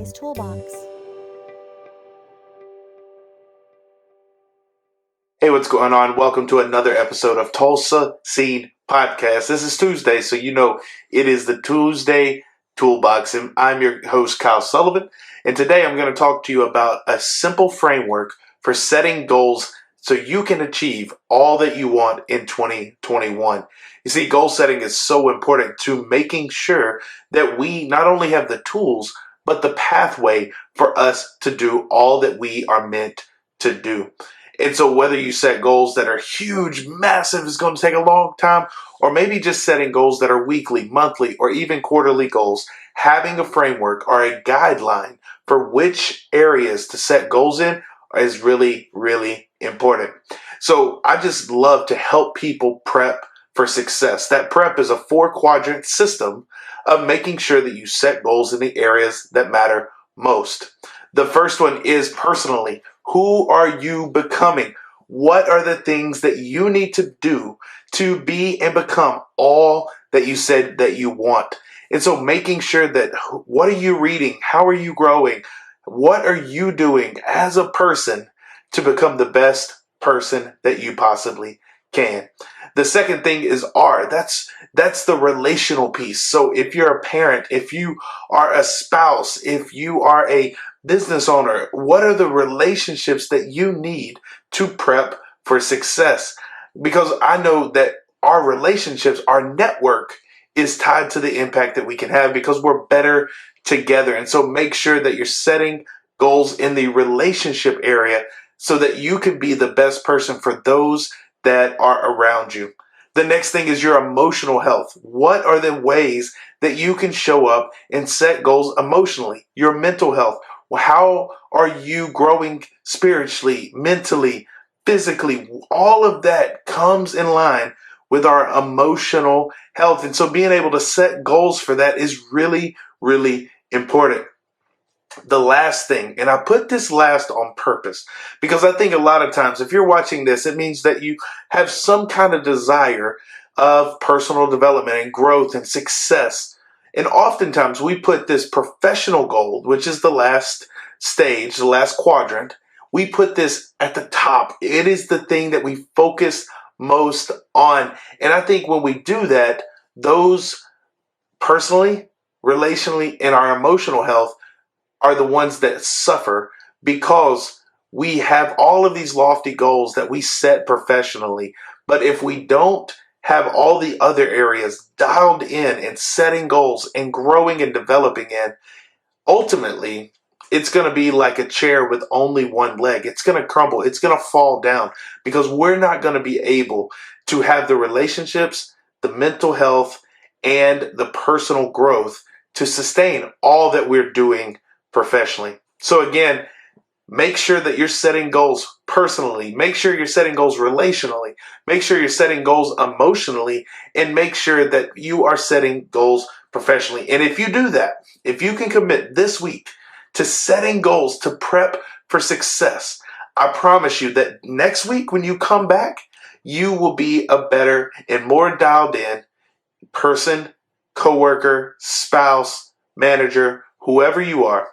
today's Toolbox. Hey, what's going on? Welcome to another episode of Tulsa Seed Podcast. This is Tuesday, so you know it is the Tuesday Toolbox, and I'm your host, Kyle Sullivan. And today I'm going to talk to you about a simple framework for setting goals so you can achieve all that you want in 2021. You see, goal setting is so important to making sure that we not only have the tools, but the pathway for us to do all that we are meant to do. And so whether you set goals that are huge, massive, is going to take a long time, or maybe just setting goals that are weekly, monthly, or even quarterly goals, having a framework or a guideline for which areas to set goals in is really, really important. So I just love to help people prep for success. That prep is a 4-quadrant system of making sure that you set goals in the areas that matter most. The first one is personally. Who are you becoming? What are the things that you need to do to be and become all that you said that you want? And so making sure that what are you reading? How are you growing? What are you doing as a person to become the best person that you possibly can? The second thing is R. That's the relational piece. So if you're a parent, if you are a spouse, if you are a business owner, what are the relationships that you need to prep for success? Because I know that our relationships, our network is tied to the impact that we can have because we're better together. And so make sure that you're setting goals in the relationship area so that you can be the best person for those that are around you. The next thing is your emotional health. What are the ways that you can show up and set goals emotionally? Your mental health. How are you growing spiritually, mentally, physically? All of that comes in line with our emotional health. And so being able to set goals for that is really, really important. The last thing, and I put this last on purpose, because I think a lot of times if you're watching this, it means that you have some kind of desire of personal development and growth and success. And oftentimes we put this professional goal, which is the last stage, the last quadrant, we put this at the top. It is the thing that we focus most on. And I think when we do that, those personally, relationally, and our emotional health are the ones that suffer because we have all of these lofty goals that we set professionally. But if we don't have all the other areas dialed in and setting goals and growing and developing in, ultimately, it's going to be like a chair with only one leg. It's going to crumble. It's going to fall down because we're not going to be able to have the relationships, the mental health, and the personal growth to sustain all that we're doing professionally. So again, make sure that you're setting goals personally. Make sure you're setting goals relationally. Make sure you're setting goals emotionally, and make sure that you are setting goals professionally. And if you do that, if you can commit this week to setting goals to prep for success, I promise you that next week when you come back, you will be a better and more dialed in person, coworker, spouse, manager, whoever you are.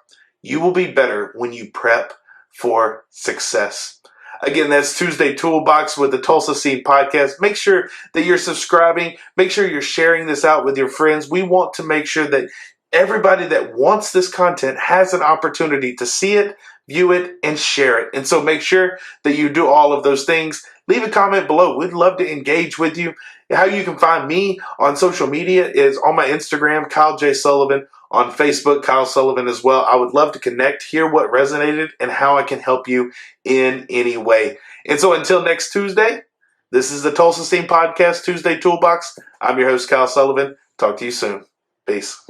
You will be better when you prep for success. Again, that's Tuesday Toolbox with the Tulsa Seed Podcast. Make sure that you're subscribing. Make sure you're sharing this out with your friends. We want to make sure that everybody that wants this content has an opportunity to see it, view it, and share it. And so make sure that you do all of those things. Leave a comment below. We'd love to engage with you. How you can find me on social media is on my Instagram, Kyle J. Sullivan. On Facebook, Kyle Sullivan as well. I would love to connect, hear what resonated, and how I can help you in any way. And so until next Tuesday, this is the Tulsa Seed Podcast, Tuesday Toolbox. I'm your host, Kyle Sullivan. Talk to you soon. Peace.